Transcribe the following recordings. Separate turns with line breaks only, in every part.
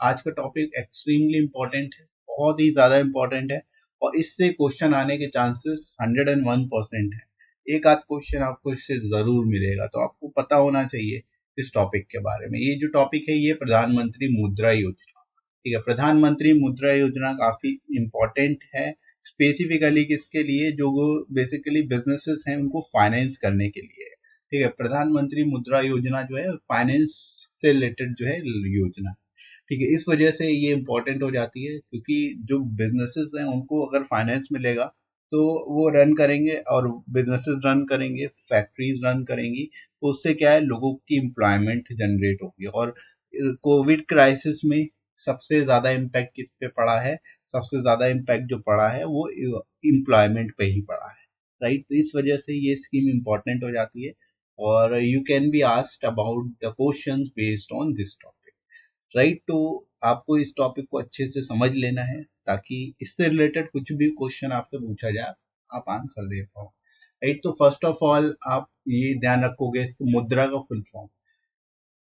आज का topic extremely important है, बहुत ही ज्यादा इम्पोर्टेंट है और इससे क्वेश्चन आने के चांसेस 101% है। एक आध क्वेश्चन आपको इससे जरूर मिलेगा, तो आपको पता होना चाहिए इस टॉपिक के बारे में। ये जो टॉपिक है ये प्रधानमंत्री मुद्रा योजना, ठीक है। प्रधानमंत्री मुद्रा योजना काफी इम्पोर्टेंट है, स्पेसिफिकली किसके लिए, जो बेसिकली बिजनेसेस हैं उनको फाइनेंस करने के लिए, ठीक है। प्रधानमंत्री मुद्रा योजना जो है फाइनेंस से रिलेटेड जो है योजना, ठीक है। इस वजह से ये इंपॉर्टेंट हो जाती है क्योंकि जो बिजनेसेस हैं उनको अगर फाइनेंस मिलेगा तो वो रन करेंगे, और बिजनेसेस रन करेंगे, फैक्ट्रीज रन करेंगी, तो उससे क्या है, लोगों की एम्प्लॉयमेंट जनरेट होगी। और कोविड क्राइसिस में सबसे ज्यादा इम्पैक्ट किस पे पड़ा है, सबसे ज्यादा इम्पैक्ट जो पड़ा है वो एम्प्लॉयमेंट पे ही पड़ा है, राइट। तो इस वजह से ये स्कीम इंपॉर्टेंट हो जाती है और you can be asked about the questions based on this topic, right. तो आपको इस टॉपिक को अच्छे से समझ लेना है ताकि इससे रिलेटेड कुछ भी क्वेश्चन आपसे पूछा जाए आप आंसर दे पाओ, राइट। तो फर्स्ट ऑफ ऑल आप ये ध्यान रखोगे इसको मुद्रा का फुल फॉर्म,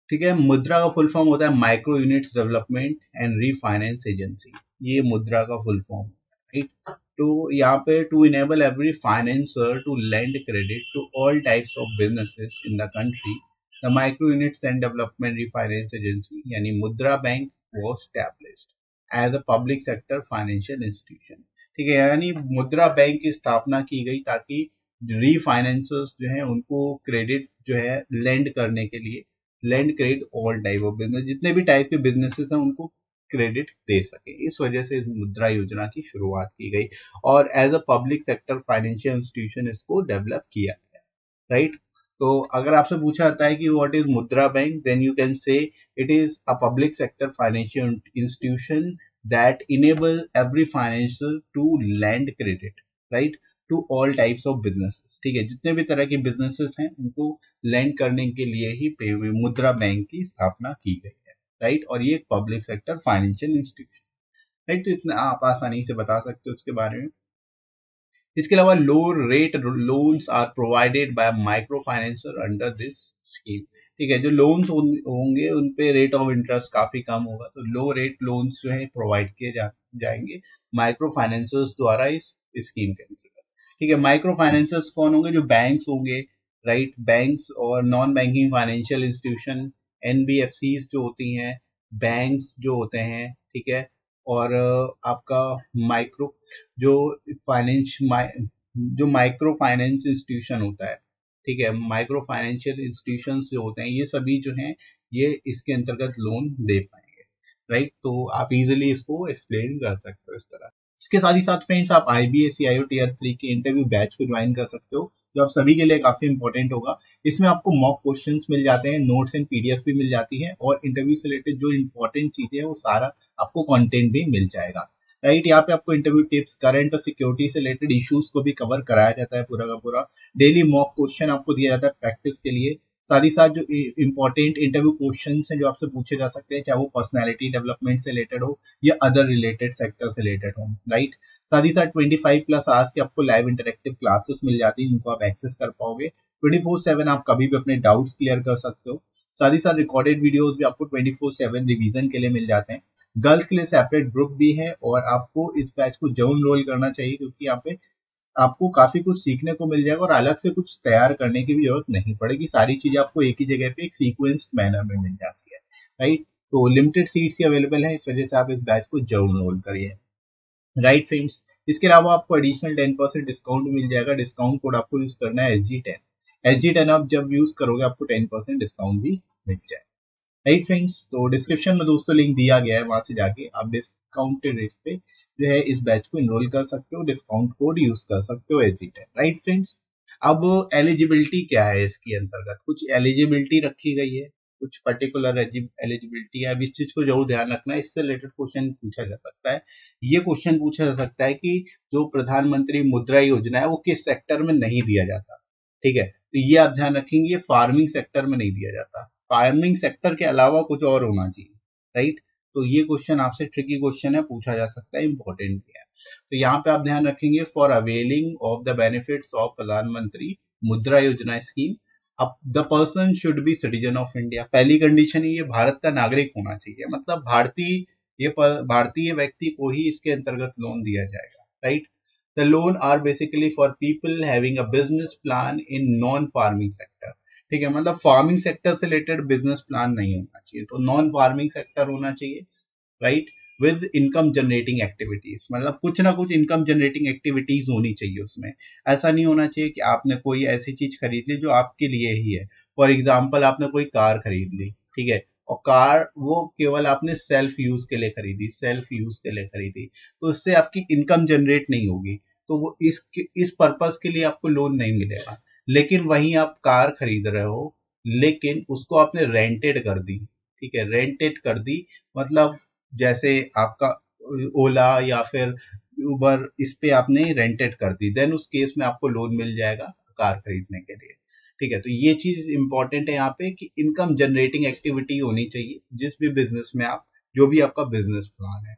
ठीक है। मुद्रा का फुल फॉर्म होता है micro units development and refinance agency, ये मुद्रा का फुल फॉर्म, राइट। तो यहाँ पे to enable every financer to lend credit to all types of businesses in the country, the micro units and development refinance agency यानी Mudra bank was established as a public sector financial institution, ठीक है। यानी Mudra bank की स्थापना की गई ताकि रीफाइनेंसर्स जो है उनको क्रेडिट जो है लेंड करने के लिए, lend credit all type of business, जितने भी टाइप के बिजनेसेस हैं उनको क्रेडिट दे सके। इस वजह से इस मुद्रा योजना की शुरुआत की गई और as a public sector financial institution इसको डेवलप किया गया, राइट। तो अगर आपसे पूछा जाता है कि what is Mudra bank, then you can say it is a public sector financial institution that enable every financial to lend credit, right, to all types of businesses, ठीक है। जितने भी तरह के बिजनेसेस हैं उनको लैंड करने के लिए ही मुद्रा बैंक की स्थापना की गई है, राइट। और ये एक public sector financial institution, right. तो इतना आप आसानी से बता सकते हो इसके बारे में। इसके अलावा low rate loans are provided by micro financer under this scheme, ठीक है। जो लोन्स होंगे उन पे रेट ऑफ इंटरेस्ट काफी कम होगा, तो लो रेट लोन्स जो है प्रोवाइड किए जाएंगे माइक्रो फाइनेंसर्स द्वारा इस स्कीम के अंतर्गत, ठीक है। माइक्रो फाइनेंसर्स कौन होंगे, जो बैंक्स होंगे, राइट। बैंक्स और non banking financial institution, NBFCs जो होती हैं, बैंक्स जो होते हैं, ठीक है। और आपका माइक्रो जो फाइनेंस जो माइक्रो फाइनेंस इंस्टीट्यूशन होता है, ठीक है, माइक्रो फाइनेंशियल इंस्टीट्यूशंस जो होते हैं ये सभी जो हैं ये इसके अंतर्गत लोन दे पाएंगे, राइट। तो आप इजीली इसको एक्सप्लेन कर सकते हो इस तरह। इसके साथ ही साथ फ्रेंड्स आप IBSCIO Tier 3 के इंटरव्यू बैच को ज्वाइन कर सकते हो, जो आप सभी के लिए काफी इंपॉर्टेंट होगा। इसमें आपको मॉक क्वेश्चंस मिल जाते हैं, नोट्स एंड PDF भी मिल जाती है और इंटरव्यू से रिलेटेड जो इंपॉर्टेंट चीजें हैं वो सारा आपको कंटेंट भी मिल जाएगा, राइट। यहाँ पे आपको इंटरव्यू टिप्स, करंट और सिक्योरिटी से रिलेटेड इश्यूज को भी कवर कराया जाता है पूरा का पूरा। डेली मॉक क्वेश्चन आपको दिया जाता है प्रैक्टिस के लिए। साथ ही साथ जो इंपॉर्टेंट इंटरव्यू क्वेश्चन हैं जो आपसे पूछे जा सकते हैं, चाहे वो पर्सनैलिटी डेवलपमेंट से रिलेटेड हो या अदर रिलेटेड सेक्टर से रिलेटेड हो, राइट। साथ ही साथ 25+ आवर्स की आपको लाइव इंटरेक्टिव क्लासेस मिल जाती हैं जिनको आप एक्सेस कर पाओगे 24/7। आप कभी भी अपने डाउट्स क्लियर कर सकते हो। साथ ही साथ रिकॉर्डेड वीडियोस भी आपको 24/7 रिवीजन के लिए मिल जाते हैं। गर्ल्स के लिए सेपरेट ग्रुप भी है और आपको इस बैच को जरूर एनरोल करना चाहिए क्योंकि यहाँ पे आपको काफी कुछ सीखने को मिल जाएगा और अलग से कुछ तैयार करने की भी जरूरत नहीं पड़ेगी। सारी चीजें आपको एक ही जगह पे एक सीक्वेंस्ड मैनर में मिल जाती है, राइट। तो लिमिटेड सीट्स ही अवेलेबल है, इस वजह से आप इस बैच को जरूर एनरोल करिए, राइट फ्रेंड्स। इसके अलावा आपको एडिशनल 10% डिस्काउंट मिल जाएगा। डिस्काउंट कोड आपको यूज करना है SG10। SG10 आप जब यूज करोगे आपको 10% डिस्काउंट भी मिल जाएगा, राइट फ्रेंड्स। तो डिस्क्रिप्शन में दोस्तों लिंक दिया गया है, वहां से जाके आप डिस्काउंटेड रेट पे जो है इस बैच को एनरोल कर सकते हो, डिस्काउंट कोड यूज कर सकते हो SG10, राइट फ्रेंड्स। अब एलिजिबिलिटी क्या है इसके अंतर्गत, कुछ एलिजिबिलिटी रखी गई है, कुछ पर्टिकुलर एलिजिबिलिटी है। अब इस चीज को जरूर ध्यान रखना है, इससे रिलेटेड क्वेश्चन पूछा जा सकता है। ये क्वेश्चन पूछा जा सकता है कि जो प्रधानमंत्री मुद्रा योजना है वो किस सेक्टर में नहीं दिया जाता, ठीक है। तो ये आप ध्यान रखेंगे, फार्मिंग सेक्टर में नहीं दिया जाता, फार्मिंग सेक्टर के अलावा कुछ और होना चाहिए, राइट। तो ये क्वेश्चन आपसे ट्रिकी क्वेश्चन है, पूछा जा सकता है, इंपॉर्टेंट भी है। तो यहाँ पे आप ध्यान रखेंगे for availing of the benefits of प्रधानमंत्री मुद्रा योजना स्कीम, अब the person should be citizen of India, पहली कंडीशन ये भारत का नागरिक होना चाहिए, मतलब भारतीय व्यक्ति को ही इसके अंतर्गत लोन दिया जाएगा, right. The loan are basically for people having a business plan in non farming sector, ठीक है, मतलब फार्मिंग सेक्टर से रिलेटेड बिजनेस प्लान नहीं होना चाहिए, तो नॉन फार्मिंग सेक्टर होना चाहिए, right. With income generating activities, मतलब कुछ ना कुछ इनकम जनरेटिंग एक्टिविटीज होनी चाहिए उसमें। ऐसा नहीं होना चाहिए कि आपने कोई ऐसी चीज खरीद ली जो आपके लिए ही है, फॉर एग्जाम्पल आपने कोई कार खरीद ली, ठीक है, और कार वो केवल आपने सेल्फ यूज के लिए खरीदी, सेल्फ यूज के लिए खरीदी, तो इससे आपकी इनकम जनरेट नहीं होगी, तो वो इस पर्पस के लिए आपको लोन नहीं मिलेगा। लेकिन वहीं आप कार खरीद रहे हो, लेकिन उसको आपने रेंटेड कर दी, ठीक है, रेंटेड कर दी, मतलब जैसे आपका ओला या फिर उबर, इस पे आपने रेंटेड कर दी, देन उस केस में आपको लोन मिल जाएगा कार खरीदने के लिए, ठीक है। तो ये चीज इंपॉर्टेंट है यहाँ पे कि इनकम जनरेटिंग एक्टिविटी होनी चाहिए जिस भी बिजनेस में आप, जो भी आपका बिजनेस प्लान है,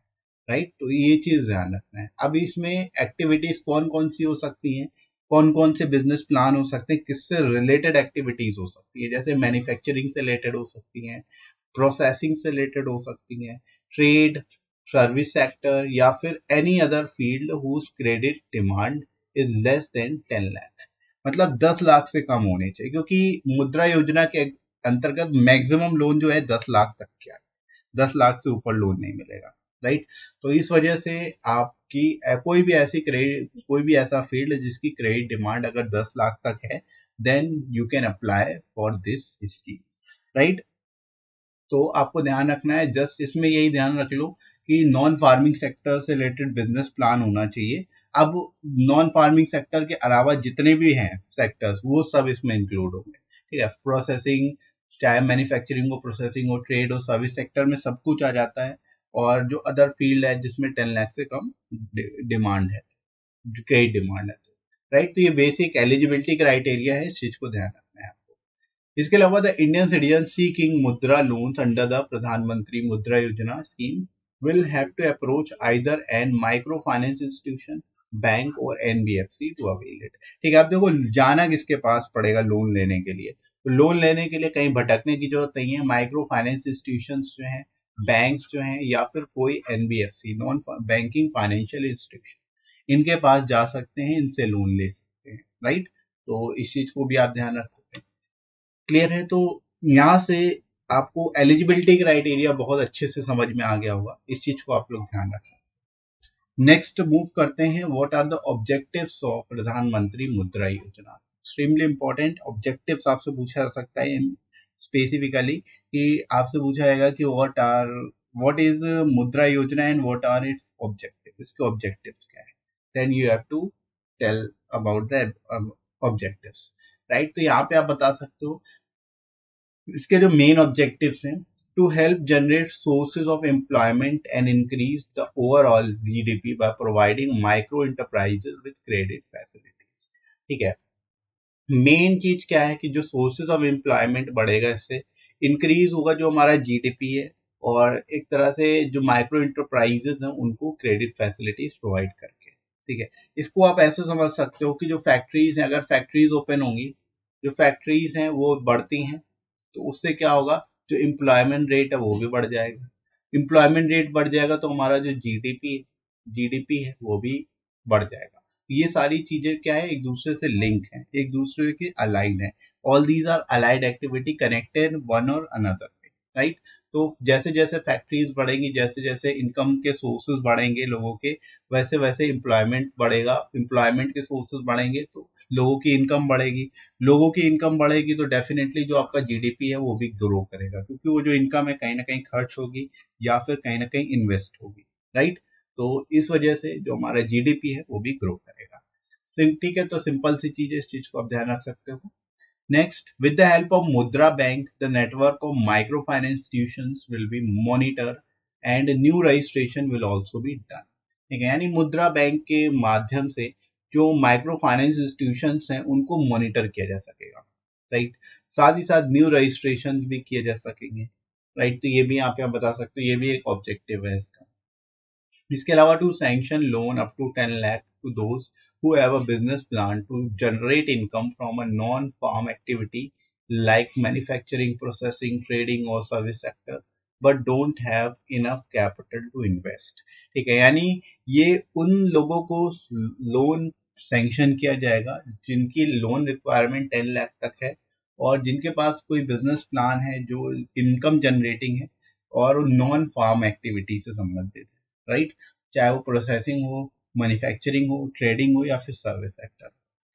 राइट। तो ये चीज ध्यान रखना है। अब इसमें एक्टिविटीज कौन कौन सी हो सकती हैं, कौन कौन से बिजनेस प्लान हो सकते हैं, किससे रिलेटेड एक्टिविटीज हो सकती है, जैसे मैन्युफैक्चरिंग से रिलेटेड हो सकती हैं, प्रोसेसिंग से रिलेटेड हो सकती हैं, ट्रेड, सर्विस सेक्टर, या फिर any other field whose credit demand is less than 10 lakh, मतलब 10 लाख से कम होने चाहिए, क्योंकि मुद्रा योजना के अंतर्गत मैक्सिमम लोन जो है 10 लाख तक का है, 10 लाख से ऊपर लोन नहीं मिलेगा, राइट। तो इस वजह से आपकी कोई भी ऐसा फील्ड जिसकी क्रेडिट डिमांड अगर 10 लाख तक है, then you can apply for this scheme, right. तो आपको ध्यान रखना है, जस्ट इसमें यही ध्यान रख लो कि नॉन फार्मिंग सेक्टर से रिलेटेड बिजनेस प्लान होना चाहिए। अब नॉन फार्मिंग सेक्टर के अलावा जितने भी हैं सेक्टर्स, वो सब इसमें इंक्लूड होंगे, ठीक है। प्रोसेसिंग, चाहे मैन्युफैक्चरिंग हो, प्रोसेसिंग हो, ट्रेड हो, सर्विस सेक्टर में सब कुछ आ जाता है, और जो अदर फील्ड है जिसमें 10 लाख से कम डिमांड है, क्रेडिट डिमांड है, राइट। तो ये बेसिक एलिजिबिलिटी क्राइटेरिया है, इस चीज को ध्यान रखना है। इसके अलावा द इंडियन सिटीजन सीकिंग मुद्रा लोन्स अंडर द प्रधानमंत्री मुद्रा योजना scheme will have to approach either an microfinance institution, bank और एनबीएफसी टू अवेल इट, ठीक है। अब देखो, जाना किसके पास पड़ेगा लोन लेने के लिए, तो लोन लेने के लिए कहीं भटकने की जरूरत नहीं है, माइक्रो फाइनेंस इंस्टीट्यूशंस जो हैं, बैंक्स जो हैं, या फिर कोई NBFC, non banking financial institution, इनके पास जा सकते हैं, इनसे लोन ले सकते हैं, राइट। तो इस चीज को भी आप ध्यान रखो, क्लियर है। तो यहाँ से आपको एलिजिबिलिटी क्राइटेरिया बहुत अच्छे से समझ में आ गया होगा, इस चीज को आप लोग ध्यान रखें। नेक्स्ट मूव करते हैं, what are the objectives of प्रधानमंत्री मुद्रा योजना। एक्सट्रीमली इंपॉर्टेंट ऑब्जेक्टिव्स आपसे पूछा जा सकता है स्पेसिफिकली, कि आपसे पूछा जाएगा कि what is Mudra Yojana and what are its objective, इसके ऑब्जेक्टिव्स क्या है, then you have to tell about the objectives, right. तो यहाँ पे आप बता सकते हो इसके जो मेन ऑब्जेक्टिव्स हैं, to help generate sources of employment and increase the overall GDP by providing micro enterprises with credit facilities, ठीक है। मेन चीज क्या है कि जो सोर्सेज ऑफ एम्प्लॉयमेंट बढ़ेगा, इससे इंक्रीज होगा जो हमारा जीडीपी है, और एक तरह से जो माइक्रो इंटरप्राइजेज हैं उनको क्रेडिट फैसिलिटीज प्रोवाइड करके, ठीक है। इसको आप ऐसे समझ सकते हो कि जो फैक्ट्रीज हैं, अगर फैक्ट्रीज ओपन होंगी, जो फैक्ट्रीज हैं वो बढ़ती हैं, तो उससे क्या होगा, जो एम्प्लॉयमेंट रेट है वो भी बढ़ जाएगा, एम्प्लॉयमेंट रेट बढ़ जाएगा तो हमारा जो जीडीपी है वो भी बढ़ जाएगा। ये सारी चीजें क्या है, एक दूसरे से लिंक है, एक दूसरे के अलाइड है, all these are allied activity connected one और अनदर, राइट। तो जैसे जैसे फैक्ट्रीज बढ़ेंगी, जैसे जैसे इनकम के सोर्सेज बढ़ेंगे लोगों के, वैसे वैसे एम्प्लॉयमेंट बढ़ेगा, एम्प्लॉयमेंट के सोर्सेज बढ़ेंगे तो लोगों की इनकम बढ़ेगी, लोगों की इनकम बढ़ेगी तो डेफिनेटली जो आपका जीडीपी है वो भी ग्रो करेगा, क्योंकि वो जो इनकम है कहीं ना कहीं खर्च होगी या फिर कहीं ना कहीं इन्वेस्ट होगी, राइट। तो इस वजह से जो हमारा जीडीपी है वो भी ग्रो करेगा, ठीक है। तो सिंपल सी चीज है, इस चीज को आप ध्यान रख सकते हो। Next, with the help of Mudra Bank, the network of microfinance institutions will be monitored and new registration will also be done. ठीक है, यानी मुद्रा बैंक के माध्यम से जो माइक्रो फाइनेंस इंस्टीट्यूशंस हैं उनको मॉनिटर किया जा सकेगा, राइट। साथ ही साथ न्यू रजिस्ट्रेशन भी किए जा सकेंगे, राइट। तो ये भी यहाँ पे आप बता सकते हो, ये भी एक ऑब्जेक्टिव है इसका। इसके अलावा to sanction loan up to 10 lakh to those who have a business plan to generate income from a non-farm activity like manufacturing, processing, trading or service sector, but don't have enough capital to invest। ठीक है, यानी ये उन लोगों को loan sanction किया जाएगा जिनकी लोन रिक्वायरमेंट 10 लाख तक है और जिनके पास कोई बिजनेस प्लान है जो इनकम जनरेटिंग है और नॉन फार्म एक्टिविटी से संबंधित है, राइट। चाहे वो प्रोसेसिंग हो, मैन्युफैक्चरिंग हो, ट्रेडिंग हो या फिर सर्विस सेक्टर।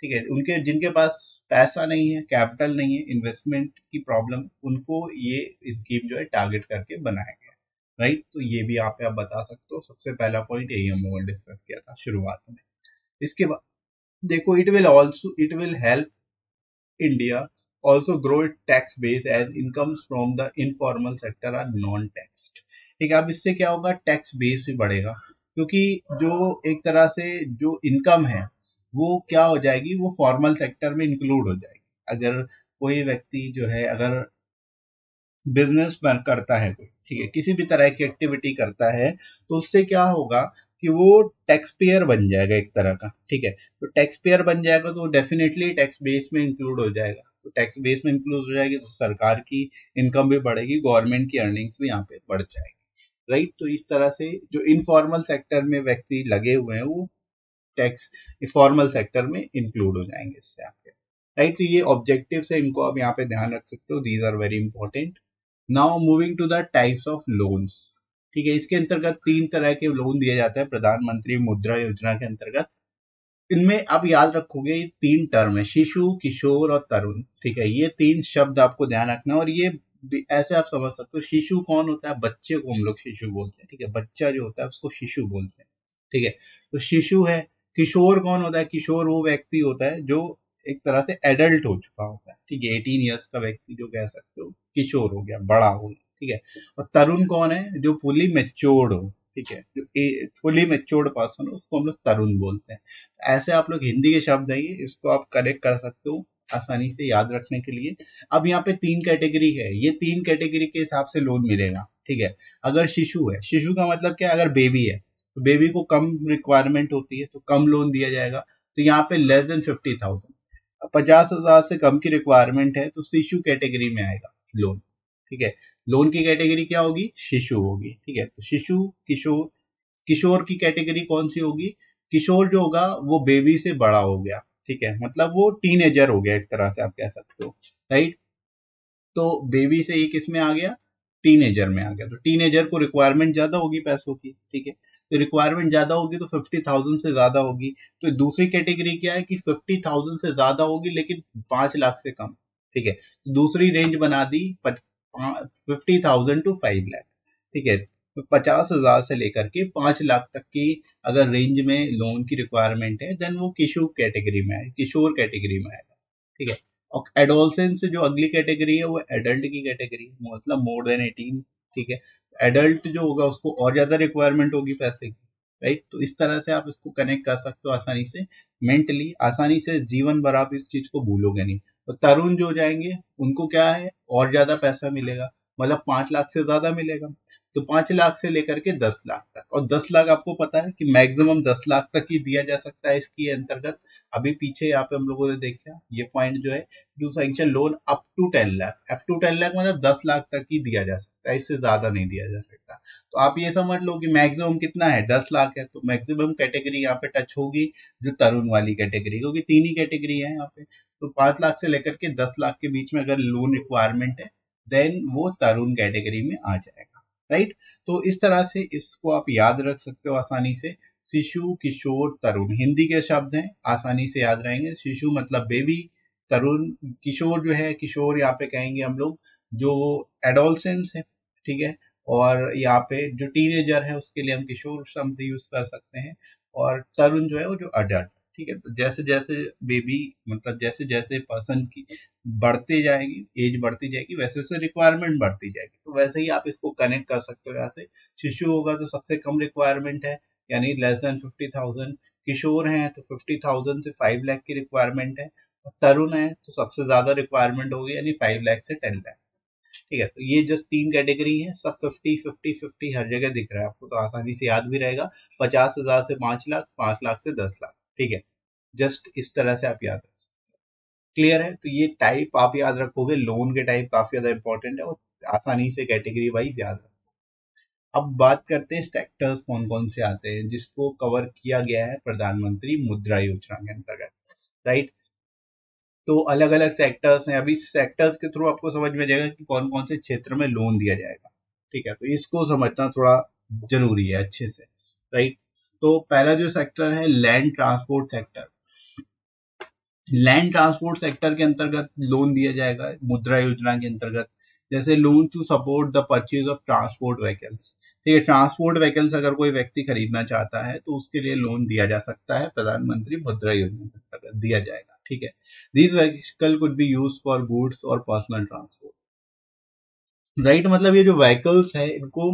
ठीक है, उनके जिनके पास पैसा नहीं है, कैपिटल नहीं है, इन्वेस्टमेंट की प्रॉब्लम, उनको ये स्कीम जो है टारगेट करके बनाया गया, राइट। तो ये भी यहाँ पे आप बता सकते हो। सबसे पहला पॉइंट यही हम लोगों ने डिस्कस किया था शुरुआत में। इसके बाद देखो, it will help India also grow its tax base as incomes from the informal sector are non taxed। ठीक है, अब इससे क्या होगा, टैक्स बेस भी बढ़ेगा क्योंकि जो एक तरह से जो इनकम है वो क्या हो जाएगी, वो फॉर्मल सेक्टर में इंक्लूड हो जाएगी। अगर कोई व्यक्ति जो है अगर बिजनेस करता है कोई, ठीक है, किसी भी तरह की एक्टिविटी करता है, तो उससे क्या होगा कि वो टैक्स पेयर बन जाएगा एक तरह का। ठीक है, तो टैक्स पेयर बन जाएगा तो डेफिनेटली टैक्स बेस में इंक्लूड हो जाएगा। तो टैक्स बेस में इंक्लूड हो जाएगी तो सरकार की इनकम भी बढ़ेगी, गवर्नमेंट की अर्निंग्स भी यहाँ पे बढ़ जाएगी, राइट। तो इस तरह से जो इनफॉर्मल सेक्टर में व्यक्ति लगे हुए हैं वो टैक्स फॉर्मल सेक्टर में इंक्लूड हो जाएंगे इससे आपके, राइट। तो ये ऑब्जेक्टिव्स है, इनको आप यहाँ पे ध्यान रख सकते हो, these are very important. Now moving to the types of loans. ठीक है, इसके अंतर्गत 3 तरह के लोन दिए जाते हैं प्रधानमंत्री मुद्रा योजना के अंतर्गत। इनमें आप याद रखोगे ये 3 टर्म है, शिशु, किशोर और तरुण। ठीक है, ये 3 शब्द आपको ध्यान रखना है और ये ऐसे आप समझ सकते हो। शिशु कौन होता है, बच्चे को हम लोग शिशु बोलते हैं। ठीक है, बच्चा जो होता है उसको शिशु बोलते हैं। ठीक है, तो शिशु है। किशोर कौन होता है, किशोर वो व्यक्ति होता है जो एक तरह से एडल्ट हो चुका होता है। ठीक है, 18 ईयर्स का व्यक्ति जो कह सकते हो किशोर हो गया, बड़ा हो गया। ठीक है, और तरुण कौन है, जो फुली मेच्योर्ड हो। ठीक है, जो फुली मेच्योर्ड पर्सन हो उसको हम लोग तरुण बोलते हैं। ऐसे आप लोग हिंदी के शब्द है ये, इसको आप करेक्ट कर सकते हो आसानी से याद रखने के लिए। अब यहाँ पे 3 कैटेगरी है, ये 3 कैटेगरी के हिसाब से लोन मिलेगा। ठीक है, अगर शिशु है, शिशु का मतलब क्या, अगर बेबी है तो बेबी को कम रिक्वायरमेंट होती है तो कम लोन दिया जाएगा। तो यहाँ पे लेस देन 50,000, 50,000 से कम की रिक्वायरमेंट है तो शिशु कैटेगरी में आएगा लोन। ठीक है, लोन की कैटेगरी क्या होगी, शिशु होगी। ठीक है, तो शिशु, किशोर, किशोर की कैटेगरी कौन सी होगी, किशोर जो होगा वो बेबी से बड़ा हो गया। ठीक है, मतलब वो टीनेजर हो गया एक तरह से आप कह सकते हो, राइट। तो बेबी से ये किस में आ गया, टीनेजर में आ गया। तो टीनेजर को रिक्वायरमेंट ज्यादा होगी पैसों की। ठीक है, तो रिक्वायरमेंट ज्यादा होगी तो 50,000 से ज्यादा होगी। तो दूसरी कैटेगरी क्या है कि 50,000 से ज्यादा होगी लेकिन 5 लाख से कम। ठीक है, तो दूसरी रेंज बना दी 50,000 टू 5 लाख। ठीक है, तो 50,000 से लेकर के 5 लाख तक की अगर रेंज में लोन की रिक्वायरमेंट है देन वो किशोर कैटेगरी में आए, किशोर कैटेगरी में आएगा। ठीक है, और एडोलसेंस से जो अगली कैटेगरी है वो एडल्ट की कैटेगरी है, मतलब मोर देन 18। ठीक है, एडल्ट जो होगा उसको और ज्यादा रिक्वायरमेंट होगी पैसे की, राइट। तो इस तरह से आप इसको कनेक्ट कर सकते हो आसानी से, मेंटली आसानी से, जीवन भर आप इस चीज को भूलोगे नहीं। तो तरुण जो हो जाएंगे उनको क्या है, और ज्यादा पैसा मिलेगा, मतलब 5 लाख से ज्यादा मिलेगा। तो 5 लाख से लेकर के 10 लाख तक, और 10 लाख आपको पता है कि मैक्सिमम 10 लाख तक ही दिया जा सकता है इसकी अंतर्गत। अभी पीछे यहाँ पे हम लोगों ने देखा ये पॉइंट जो है, जो sanction loan up to 10 lakh, up to 10 lakh मतलब 10 लाख तक ही दिया जा सकता है, इससे ज्यादा नहीं दिया जा सकता। तो आप ये समझ लो कि मैक्सिमम कितना है, 10 लाख है। तो मैक्सिमम कैटेगरी यहाँ पे टच होगी जो तरुण वाली कैटेगरी, क्योंकि 3 ही कैटेगरी है यहाँ पे। तो 5 लाख से लेकर के 10 लाख के बीच में अगर लोन रिक्वायरमेंट है देन वो तरुण कैटेगरी में आ जाएगा, राइट। तो इस तरह से इसको आप याद रख सकते हो आसानी से। शिशु, किशोर, तरुण हिंदी के शब्द हैं, आसानी से याद रहेंगे। शिशु मतलब बेबी, तरुण, किशोर जो है, किशोर यहाँ पे कहेंगे हम लोग जो एडोलसेंस है। ठीक है, और यहाँ पे जो टीनेजर है उसके लिए हम किशोर शब्द यूज कर सकते हैं। और तरुण जो है वो जो अडल्ट। ठीक है, तो जैसे जैसे बेबी मतलब जैसे जैसे पर्सन की बढ़ते जाएगी, एज बढ़ती जाएगी, वैसे वैसे रिक्वायरमेंट बढ़ती जाएगी। तो वैसे ही आप इसको कनेक्ट कर सकते हो यहाँ से। शिशु होगा तो सबसे कम रिक्वायरमेंट है, यानी लेस देन 50,000। किशोर हैं तो 50,000 से 5 लाख की रिक्वायरमेंट है। और तरुण है तो सबसे ज्यादा रिक्वायरमेंट होगी, यानी 5 लाख से 10 लाख। ठीक है, तो ये जस्ट 3 कैटेगरी है, सब 50 50 50 हर जगह दिख रहा है आपको, तो आसानी से याद भी रहेगा। 50,000 से 5 लाख, 5 लाख से 10 लाख। ठीक है, जस्ट इस तरह से आप याद रख सकते क्लियर है? तो ये टाइप आप याद रखोगे, लोन के टाइप काफी ज्यादा इंपॉर्टेंट है और आसानी से कैटेगरी वाइज याद रखो। अब बात करते हैं सेक्टर्स कौन कौन से आते हैं जिसको कवर किया गया है प्रधानमंत्री मुद्रा योजना के अंतर्गत, राइट? तो अलग अलग सेक्टर्स हैं, अभी सेक्टर्स के थ्रू आपको समझ में जाएगा कि कौन कौन से क्षेत्र में लोन दिया जाएगा, ठीक है? तो इसको समझना थोड़ा जरूरी है अच्छे से, राइट? तो पहला जो सेक्टर है land transport sector. Land transport sector के अंतर्गत लोन दिया जाएगा मुद्रा योजना के अंतर्गत। जैसे loan to support the purchase of transport vehicles, ठीक है? ट्रांसपोर्ट व्हीकल्स अगर कोई व्यक्ति खरीदना चाहता है तो उसके लिए लोन दिया जा सकता है, प्रधानमंत्री मुद्रा योजना के अंतर्गत दिया जाएगा, ठीक है? These vehicle could be use for goods और पर्सनल ट्रांसपोर्ट, राइट? मतलब ये जो व्हीकल्स है इनको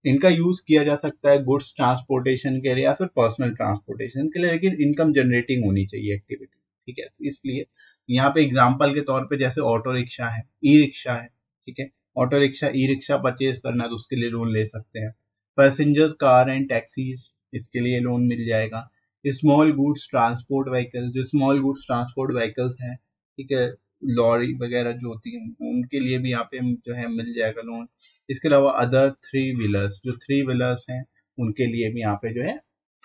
इनका यूज किया जा सकता है गुड्स ट्रांसपोर्टेशन के लिए या फिर पर्सनल ट्रांसपोर्टेशन के लिए, लेकिन इनकम जनरेटिंग होनी चाहिए एक्टिविटी, ठीक है? तो इसलिए यहाँ पे एग्जांपल के तौर पे जैसे ऑटो रिक्शा है, ई रिक्शा है, ठीक है? Auto rickshaw e rickshaw purchase करना है तो उसके लिए लोन ले सकते हैं। पैसेंजर्स कार एंड टैक्सीज, इसके लिए लोन मिल जाएगा। स्मॉल गुड्स ट्रांसपोर्ट व्हीकल, जो स्मॉल गुड्स ट्रांसपोर्ट व्हीकल्स हैं, ठीक है, लॉरी वगैरह जो होती है उनके लिए भी यहाँ पे जो है मिल जाएगा लोन। इसके अलावा अदर थ्री व्हीलर्स, जो थ्री व्हीलर्स हैं उनके लिए भी यहाँ पे जो है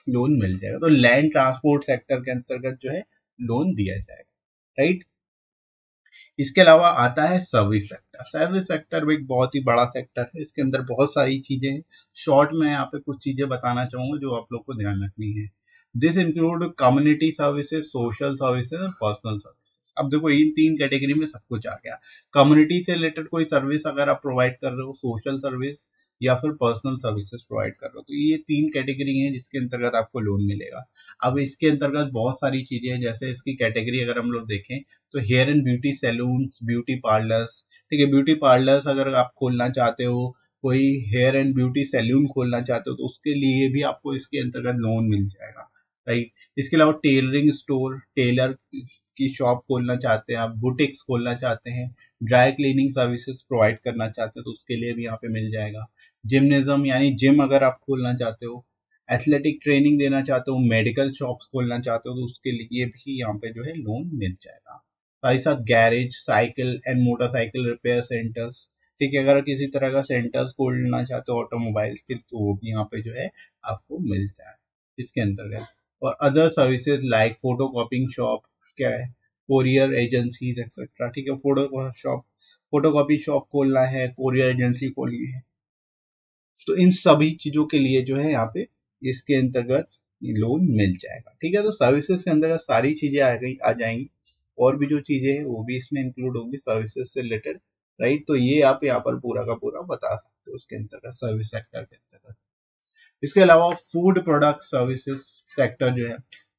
लोन मिल जाएगा। तो लैंड ट्रांसपोर्ट सेक्टर के अंतर्गत जो है लोन दिया जाएगा, राइट? इसके अलावा आता है सर्विस सेक्टर। सर्विस सेक्टर भी एक बहुत ही बड़ा सेक्टर है, इसके अंदर बहुत सारी चीजें हैं। शॉर्ट में यहाँ पे कुछ चीजें बताना चाहूंगा जो आप लोग को ध्यान रखनी है। This include community services, social services और पर्सनल सर्विसेज। अब देखो इन तीन कैटेगरी में सब कुछ आ गया। कम्युनिटी से रिलेटेड कोई सर्विस अगर आप प्रोवाइड कर रहे हो, सोशल सर्विस या फिर पर्सनल सर्विसेज प्रोवाइड कर रहे हो, तो ये तीन कैटेगरी हैं जिसके अंतर्गत आपको लोन मिलेगा। अब इसके अंतर्गत बहुत सारी चीजें हैं, जैसे इसकी कैटेगरी अगर हम लोग देखें तो hair and beauty salon, beauty parlours, ठीक है? ब्यूटी पार्लर्स अगर आप खोलना चाहते हो, कोई हेयर एंड ब्यूटी सैलून खोलना चाहते हो तो उसके लिए भी आपको इसके अंतर्गत लोन मिल जाएगा, राइट? इसके अलावा टेलरिंग स्टोर, टेलर की शॉप खोलना चाहते हैं आप, बुटीक्स खोलना चाहते हैं, ड्राई क्लीनिंग सर्विसेज प्रोवाइड करना चाहते हो तो उसके लिए भी यहाँ पे मिल जाएगा। जिम्नेजम यानी जिम अगर आप खोलना चाहते हो, एथलेटिक ट्रेनिंग देना चाहते हो, मेडिकल शॉप्स खोलना चाहते हो तो उसके लिए भी यहाँ पे जो है लोन मिल जाएगा। साथ ही साथ garage, cycle and motorcycle repair centres, ठीक है? अगर किसी तरह का सेंटर्स खोलना चाहते हो ऑटोमोबाइल्स के तो वो भी यहाँ पे जो है आपको मिलता है इसके अंतर्गत। और other services like photo कॉपिंग shop, क्या है, कोरियर एजेंसीज एक्सेट्रा, ठीक है? फोटो कॉपी शॉप खोलना है, कोरियर एजेंसी खोलनी है, तो इन सभी चीजों के लिए जो है यहाँ पे इसके अंतर्गत लोन मिल जाएगा, ठीक है? तो सर्विसेज के अंतर्गत सारी चीजें आ जाएंगी और भी जो चीजें हैं वो भी इसमें इंक्लूड होंगी सर्विसेज से रिलेटेड, राइट? तो ये आप यहाँ पर पूरा का पूरा बता सकते हो उसके अंतर्गत, सर्विस सेक्टर के अंतर्गत। इसके अलावा फूड प्रोडक्ट सर्विसेज सेक्टर जो है,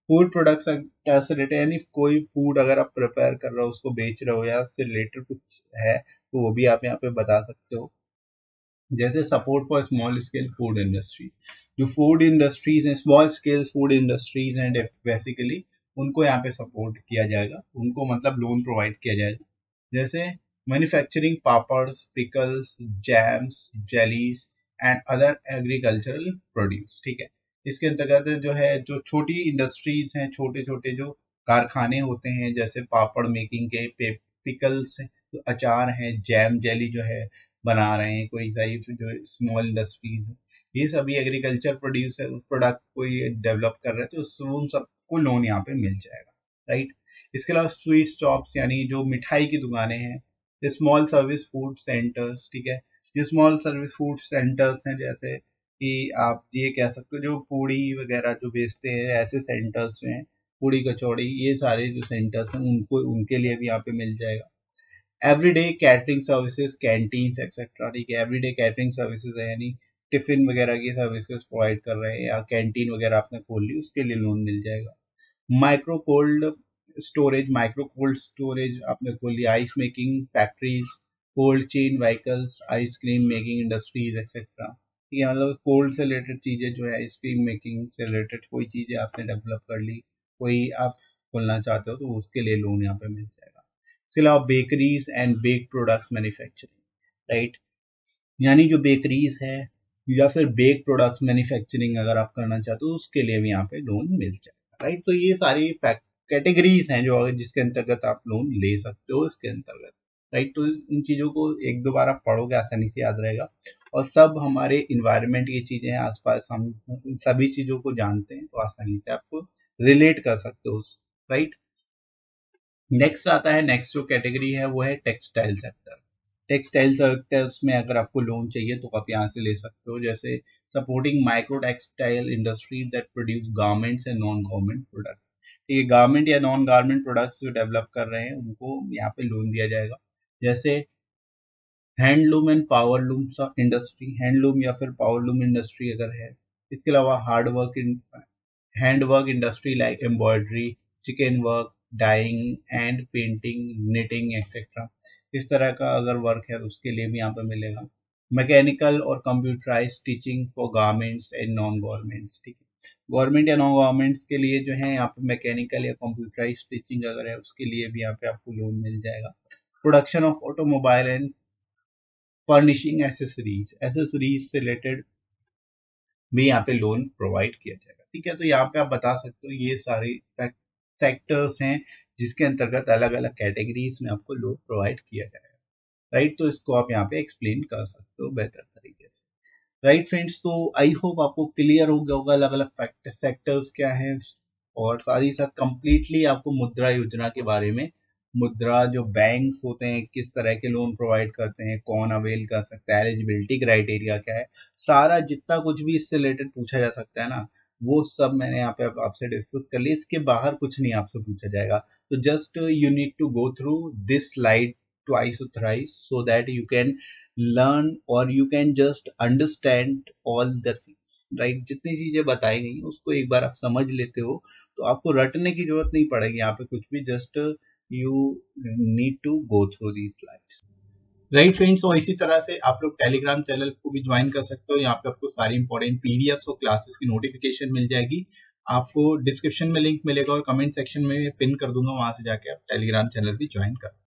फूड प्रोडक्ट सेक्टर से रिलेटेड यानी कोई फूड अगर आप प्रिपेयर कर रहे हो, उसको बेच रहे हो या उससे रिलेटेड कुछ है तो वो भी आप यहाँ पे बता सकते हो। जैसे support for small scale food industries, जो फूड इंडस्ट्रीज हैं, small scale food industries and basically उनको यहाँ पे सपोर्ट किया जाएगा, उनको मतलब लोन प्रोवाइड किया जाएगा। जैसे manufacturing papads, pickles, jams, jellies and other agricultural produce, ठीक है? इसके अंतर्गत जो है जो छोटी इंडस्ट्रीज हैं, छोटे छोटे जो कारखाने होते हैं, जैसे पापड़ मेकिंग के, पिकल्स जो अचार हैं, जैम जेली जो है बना रहे हैं, कोई सारी जो स्मॉल इंडस्ट्रीज है, ये सभी एग्रीकल्चर प्रोड्यूस है, उस प्रोडक्ट को ये डेवलप कर रहे हैं तो उन सबको लोन यहाँ पे मिल जाएगा, राइट? इसके अलावा स्वीट शॉप्स यानी जो मिठाई की दुकानें हैं, स्मॉल सर्विस फूड सेंटर्स, ठीक है? जो स्मॉल सर्विस फूड सेंटर्स हैं, जैसे कि आप ये कह सकते हो जो पूड़ी वगैरह जो बेचते हैं, ऐसे सेंटर्स जो हैं, पूड़ी कचौड़ी, ये सारे जो सेंटर्स हैं उनको उनके लिए भी यहाँ पे मिल जाएगा। Everyday catering services, canteens etcetera, ठीक है? एवरीडे कैटरिंग सर्विसेज है यानी टिफिन वगैरह की सर्विसेज प्रोवाइड कर रहे हैं या कैंटीन वगैरह आपने खोल ली उसके लिए लोन मिल जाएगा। Micro cold storage, micro cold storage आपने खोल लिया, ice making factories, cold chain vehicles, ice cream making industries etcetera, ठीक है? मतलब कोल्ड से रिलेटेड चीजें जो है, आइसक्रीम मेकिंग से रिलेटेड कोई चीजें आपने डेवलप कर ली, कोई आप खोलना चाहते हो तो उसके लिए लोन यहाँ पे मिल जाएगा। इसके अलावा bakeries and bake products manufacturing, right? यानी जो बेकरीज है या फिर बेक प्रोडक्ट्स मैन्युफैक्चरिंग अगर आप करना चाहते हो उसके लिए भी यहाँ पे लोन मिल जाएगा, राइट? तो ये सारी कैटेगरीज हैं जो जिसके अंतर्गत आप लोन ले सकते हो इसके अंतर्गत, राइट। तो इन चीजों को एक दो बार आप पढ़ोगे आसानी से याद रहेगा। और सब हमारे इन्वायरमेंट की चीजें हैं, आसपास हम सभी चीजों को जानते हैं, तो आसानी से आपको रिलेट कर सकते हो, राइट। नेक्स्ट आता है, नेक्स्ट जो कैटेगरी है वो है टेक्सटाइल सेक्टर। टेक्सटाइल सेक्टर्स में अगर आपको लोन चाहिए तो आप यहाँ से ले सकते हो, जैसे supporting micro textile industry that produce garments and non garment products. ये गारमेंट या नॉन गारमेंट प्रोडक्ट्स जो डेवलप कर रहे हैं उनको यहाँ पे लोन दिया जाएगा। जैसे handloom and powerloom industry, handloom या फिर पावरलूम इंडस्ट्री अगर है। इसके अलावा hard work handwork industry like embroidery, chikan work, dyeing and painting, knitting etcetera, इस तरह का अगर वर्क है उसके लिए भी यहाँ पे मिलेगा। मैकेनिकल और computerise teaching for garments and non governments, ठीक है। गवर्नमेंट या नॉन गवर्नमेंट्स के लिए जो है यहाँ पे मैकेनिकल या कंप्यूटराइज टीचिंग अगर है उसके लिए भी यहाँ पे आपको लोन मिल जाएगा। Production of automobile and furnishing accessories, accessories से रिलेटेड भी यहाँ पे लोन प्रोवाइड किया जाएगा, ठीक है। तो यहाँ पे आप बता सकते हो ये सारे सेक्टर्स हैं जिसके अंतर्गत अलग अलग कैटेगरीज में आपको लोन प्रोवाइड किया जाएगा, राइट। तो इसको आप यहाँ पे एक्सप्लेन कर सकते हो बेहतर तरीके से, राइट फ्रेंड्स। तो आई होप आपको क्लियर हो गया होगा अलग अलग सेक्टर्स क्या है, और साथ ही साथ कंप्लीटली आपको मुद्रा योजना के बारे में, मुद्रा जो बैंक्स होते हैं किस तरह के लोन प्रोवाइड करते हैं, कौन अवेल कर सकता है, एलिजिबिलिटी क्राइटेरिया क्या है, सारा जितना कुछ भी इससे रिलेटेड पूछा जा सकता है ना, वो सब मैंने यहाँ पे आपसे डिस्कस कर लिया। इसके बाहर कुछ नहीं आपसे पूछा जाएगा। तो just you need to go through this slide twice or thrice so that you can learn or you can just understand all the things, right। जितनी चीजें बताई गई उसको एक बार आप समझ लेते हो तो आपको रटने की जरूरत नहीं पड़ेगी यहाँ पे कुछ भी, just you need to go through these slides, right friends. और इसी तरह से आप लोग टेलीग्राम चैनल को भी ज्वाइन कर सकते हो, यहाँ पे आपको सारी इंपॉर्टेंट पीडीएफ्स और क्लासेस की नोटिफिकेशन मिल जाएगी। आपको डिस्क्रिप्शन में लिंक मिलेगा और कमेंट सेक्शन में पिन कर दूंगा, वहां से जाके आप टेलीग्राम चैनल भी ज्वाइन कर सकते हो।